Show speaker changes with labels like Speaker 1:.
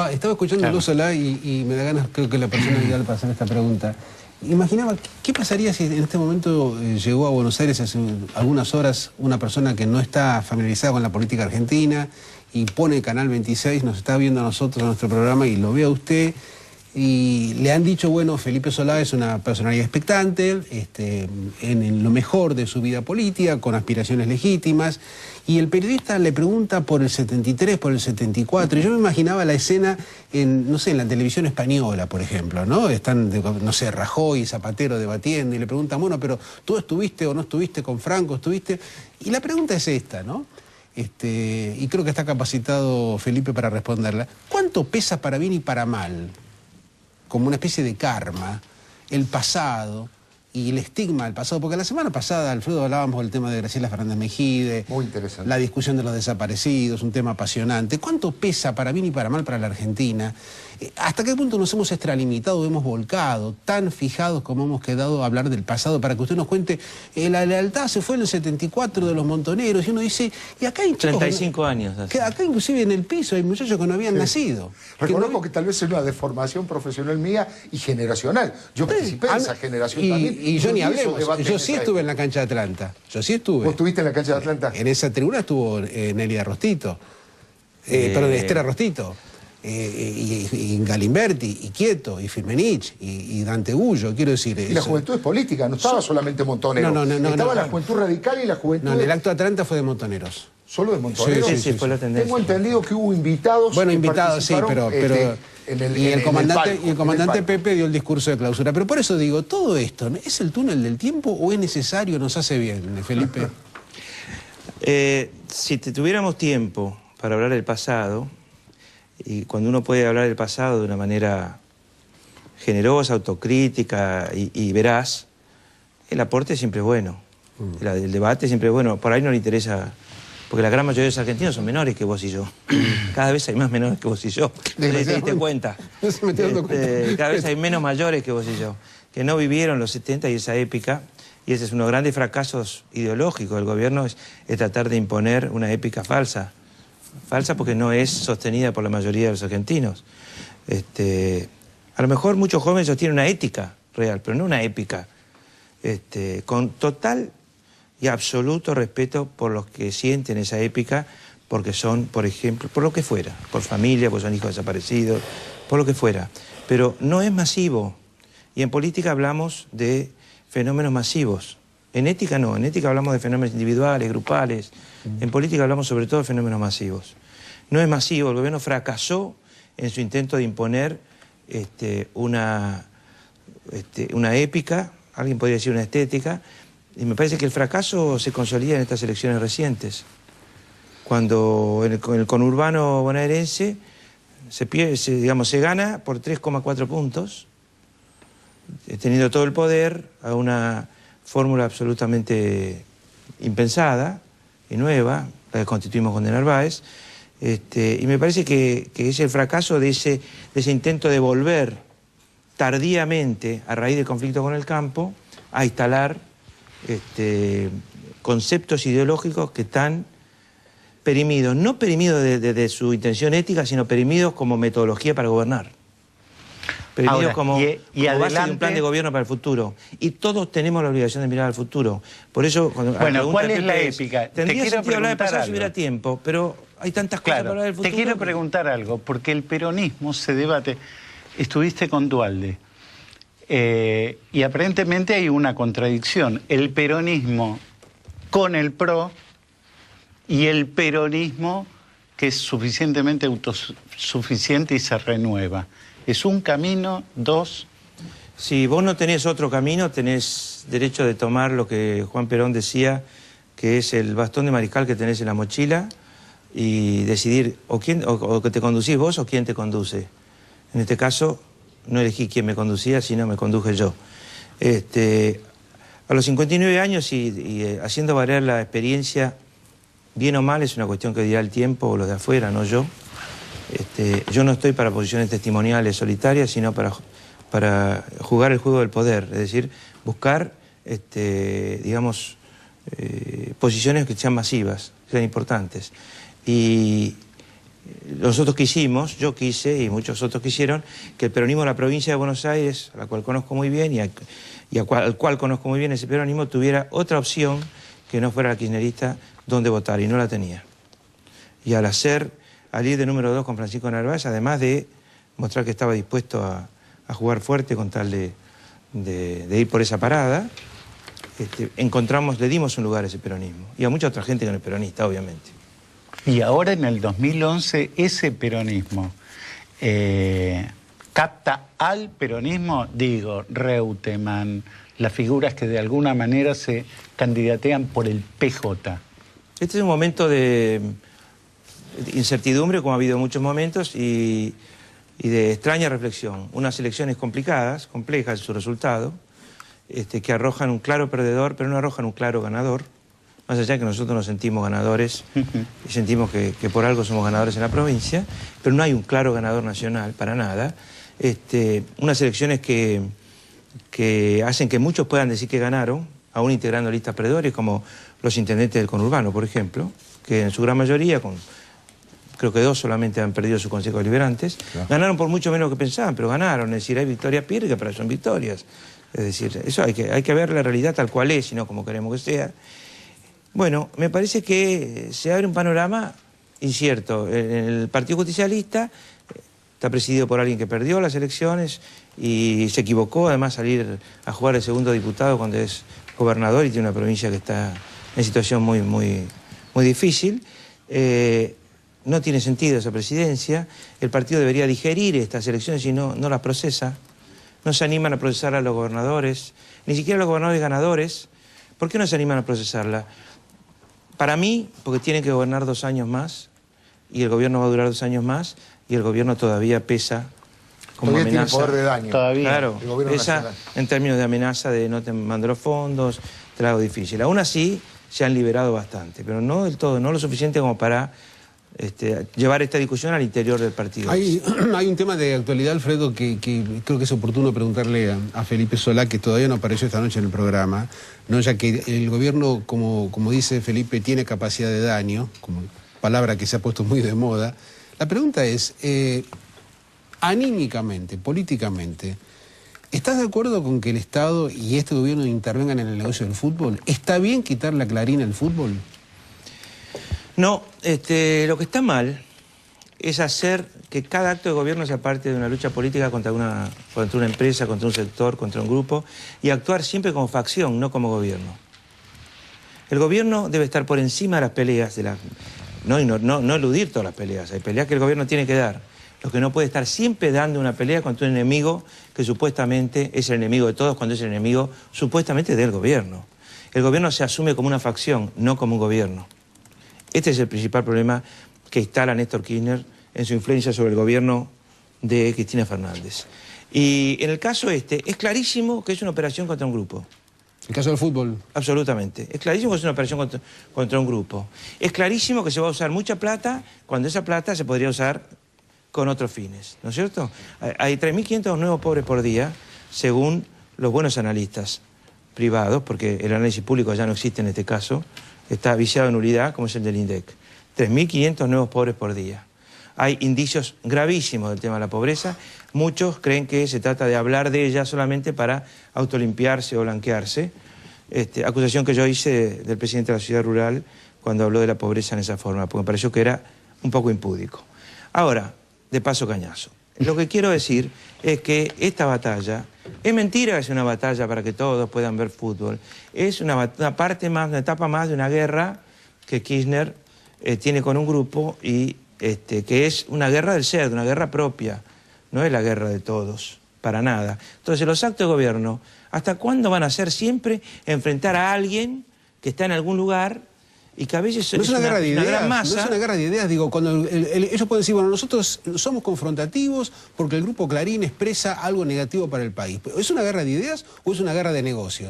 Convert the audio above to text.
Speaker 1: Estaba escuchando a Luz Solá y me da ganas, creo que la persona ideal para hacer esta pregunta. Imaginaba, ¿qué pasaría si en este momento llegó a Buenos Aires hace algunas horas una persona que no está familiarizada con la política argentina y pone Canal 26, nos está viendo a nosotros, a nuestro programa, y lo ve a usted, y le han dicho, bueno, Felipe Solá es una personalidad expectante, en lo mejor de su vida política, con aspiraciones legítimas, y el periodista le pregunta por el 73, por el 74, y yo me imaginaba la escena no sé, en la televisión española, por ejemplo, ¿no? Están, no sé, Rajoy y Zapatero debatiendo, y le preguntan, bueno, pero ¿tú estuviste o no estuviste con Franco? ¿Estuviste? Y la pregunta es esta, ¿no? Y creo que está capacitado Felipe para responderla. ¿Cuánto pesa para bien y para mal, como una especie de karma, el pasado y el estigma del pasado? Porque la semana pasada, Alfredo, hablábamos del tema de Graciela Fernández Mejide,
Speaker 2: muy interesante,
Speaker 1: la discusión de los desaparecidos, un tema apasionante. ¿Cuánto pesa para bien y para mal para la Argentina? ¿Hasta qué punto nos hemos extralimitado, hemos volcado, tan fijados como hemos quedado a hablar del pasado? Para que usted nos cuente, la lealtad se fue en el 74 de los montoneros, y uno dice, y acá hay chicos
Speaker 3: 35 años. Así.
Speaker 1: Que acá inclusive en el piso hay muchachos que no habían nacido.
Speaker 2: Reconozco que tal vez es una deformación profesional mía y generacional. Yo participé en esa generación también.
Speaker 1: Y yo ni hablemos, yo sí estuve en la cancha de Atlanta. Yo sí estuve.
Speaker 2: ¿Vos estuviste en la cancha de Atlanta?
Speaker 1: En esa tribuna estuvo Nélida Rostito. Perdón, Estela Rostito. Y Galimberti, y Quieto, y Firmenich, y Dante Gullo, quiero decir.
Speaker 2: Y la juventud es política, no estaba solamente Montonero. Estaba la juventud radical y la juventud...
Speaker 1: No, en el acto de Atlanta fue de Montoneros.
Speaker 2: ¿Solo de Montoneros?
Speaker 3: Sí, fue la tendencia.
Speaker 2: Tengo entendido que hubo invitados.
Speaker 1: Bueno, invitados, sí, pero el comandante Pepe dio el discurso de clausura. Pero por eso digo, todo esto, ¿es el túnel del tiempo o es necesario, nos hace bien, Felipe?
Speaker 3: Si tuviéramos tiempo para hablar del pasado, y cuando uno puede hablar del pasado de una manera generosa, autocrítica y veraz, el aporte siempre es bueno. El debate siempre es bueno. Por ahí no le interesa, porque la gran mayoría de los argentinos son menores que vos y yo. Cada vez hay más menores que vos y yo. ¿Te diste cuenta? Cada vez hay menos mayores que vos y yo, que no vivieron los 70 y esa épica. Y ese es uno de los grandes fracasos ideológicos del gobierno, es tratar de imponer una épica falsa. Falsa porque no es sostenida por la mayoría de los argentinos. A lo mejor muchos jóvenes sostienen una ética real, pero no una épica. Con total y absoluto respeto por los que sienten esa épica, porque son, por ejemplo, por lo que fuera, por familia, porque son hijos desaparecidos, por lo que fuera. Pero no es masivo. Y en política hablamos de fenómenos masivos. En ética no, en ética hablamos de fenómenos individuales, grupales. En política hablamos sobre todo de fenómenos masivos. No es masivo, el gobierno fracasó en su intento de imponer una épica, alguien podría decir una estética, y me parece que el fracaso se consolida en estas elecciones recientes. Cuando en el conurbano bonaerense se gana por 3,4 puntos, teniendo todo el poder, a una fórmula absolutamente impensada y nueva, la que constituimos con de Narváez, y me parece que es el fracaso de ese intento de volver tardíamente, a raíz del conflicto con el campo, a instalar conceptos ideológicos que están perimidos, no perimidos de su intención ética, sino perimidos como metodología para gobernar. Perimidos como base de un plan de gobierno para el futuro. Y todos tenemos la obligación de mirar al futuro. Por eso, cuando
Speaker 4: bueno, ¿cuál es la épica?
Speaker 3: Tendría sentido hablar del pasado si hubiera tiempo, pero hay tantas cosas para hablar del futuro.
Speaker 4: Te quiero preguntar algo, porque el peronismo se debate. Estuviste con Duhalde. Y aparentemente hay una contradicción. El peronismo con el PRO y el peronismo que es suficientemente autosuficiente y se renueva. ¿Es un camino, dos?
Speaker 3: Si vos no tenés otro camino, tenés derecho de tomar lo que Juan Perón decía, que es el bastón de mariscal que tenés en la mochila, y decidir o que te conducís vos o quién te conduce. En este caso, no elegí quién me conducía, sino me conduje yo. A los 59 años y haciendo variar la experiencia, bien o mal, es una cuestión que dirá el tiempo o los de afuera, no yo. Yo no estoy para posiciones testimoniales solitarias, sino para jugar el juego del poder, es decir, buscar, digamos, posiciones que sean masivas, que sean importantes. Y Nosotros quisimos, yo quise y muchos otros quisieron, que el peronismo de la provincia de Buenos Aires, a la cual conozco muy bien al cual conozco muy bien ese peronismo, tuviera otra opción que no fuera la kirchnerista donde votar, y no la tenía. Y al ir de número 2 con Francisco Narváez, además de mostrar que estaba dispuesto a jugar fuerte con tal de ir por esa parada, le dimos un lugar a ese peronismo. Y a mucha otra gente que no es peronista, obviamente.
Speaker 4: Y ahora en el 2011 ese peronismo capta al peronismo, digo, Reutemann, las figuras que de alguna manera se candidatean por el PJ.
Speaker 3: Este es un momento de incertidumbre, como ha habido muchos momentos, y de extraña reflexión. Unas elecciones complicadas, complejas en su resultado, que arrojan un claro perdedor, pero no arrojan un claro ganador. Más allá de que nosotros nos sentimos ganadores y sentimos que por algo somos ganadores en la provincia, pero no hay un claro ganador nacional, para nada. Unas elecciones que hacen que muchos puedan decir que ganaron, aún integrando listas perdedores, como los intendentes del conurbano, por ejemplo, que en su gran mayoría, creo que 2 solamente han perdido sus consejos deliberantes, claro, ganaron por mucho menos que pensaban, pero ganaron. Es decir, hay victorias pírricas, pero son victorias. Es decir, eso hay que ver la realidad tal cual es, y no como queremos que sea. Bueno, me parece que se abre un panorama incierto. El Partido Justicialista está presidido por alguien que perdió las elecciones y se equivocó, además, salir a jugar el segundo diputado cuando es gobernador y tiene una provincia que está en situación muy, muy, muy difícil. No tiene sentido esa presidencia. El partido debería digerir estas elecciones y no las procesa. No se animan a procesar a los gobernadores, ni siquiera a los gobernadores ganadores. ¿Por qué no se animan a procesarla? Para mí, porque tienen que gobernar 2 años más, y el gobierno va a durar 2 años más, y el gobierno todavía pesa como
Speaker 2: todavía
Speaker 3: amenaza.
Speaker 2: Tiene poder de daño.
Speaker 4: Todavía.
Speaker 3: Claro, pesa
Speaker 2: nacional,
Speaker 3: en términos de amenaza de no te mando los fondos, te la hago difícil. Aún así, se han liberado bastante, pero no del todo, no lo suficiente como para llevar esta discusión al interior del partido.
Speaker 1: Hay un tema de actualidad, Alfredo, que creo que es oportuno preguntarle a Felipe Solá, que todavía no apareció esta noche en el programa, ¿no? Ya que el gobierno, como dice Felipe, tiene capacidad de daño, como palabra que se ha puesto muy de moda. La pregunta es, anímicamente, políticamente, ¿estás de acuerdo con que el Estado y este gobierno intervengan en el negocio del fútbol? ¿Está bien quitarle a Clarín al fútbol?
Speaker 3: No, lo que está mal es hacer que cada acto de gobierno sea parte de una lucha política contra una empresa, contra un sector, contra un grupo, y actuar siempre como facción, no como gobierno. El gobierno debe estar por encima de las peleas, no eludir todas las peleas. Hay peleas que el gobierno tiene que dar. Lo que no puede estar siempre dando una pelea contra un enemigo que supuestamente es el enemigo de todos, cuando es el enemigo supuestamente del gobierno. El gobierno se asume como una facción, no como un gobierno. Este es el principal problema que instala Néstor Kirchner en su influencia sobre el gobierno de Cristina Fernández. Y en el caso es clarísimo que es una operación contra un grupo.
Speaker 1: ¿El caso del fútbol?
Speaker 3: Absolutamente. Es clarísimo que es una operación contra un grupo. Es clarísimo que se va a usar mucha plata cuando esa plata se podría usar con otros fines, ¿no es cierto? Hay 3.500 nuevos pobres por día, según los buenos analistas privados, porque el análisis público ya no existe en este caso, está viciado en nulidad, como es el del INDEC. 3.500 nuevos pobres por día. Hay indicios gravísimos del tema de la pobreza. Muchos creen que se trata de hablar de ella solamente para autolimpiarse o blanquearse. Acusación que yo hice del presidente de la ciudad rural cuando habló de la pobreza en esa forma, porque me pareció que era un poco impúdico. Ahora, de paso cañazo. Lo que quiero decir es que esta batalla, es mentira que es una batalla para que todos puedan ver fútbol. Es una parte más, una etapa más de una guerra que Kirchner tiene con un grupo y que es una guerra del ser, una guerra propia. No es la guerra de todos, para nada. Entonces, los actos de gobierno, ¿hasta cuándo van a ser siempre enfrentar a alguien que está en algún lugar y que a veces
Speaker 1: no es una guerra de ideas,
Speaker 3: gran masa?
Speaker 1: No es una guerra de ideas, digo, cuando ellos pueden decir, bueno, nosotros somos confrontativos porque el grupo Clarín expresa algo negativo para el país. ¿Es una guerra de ideas o es una guerra de negocios?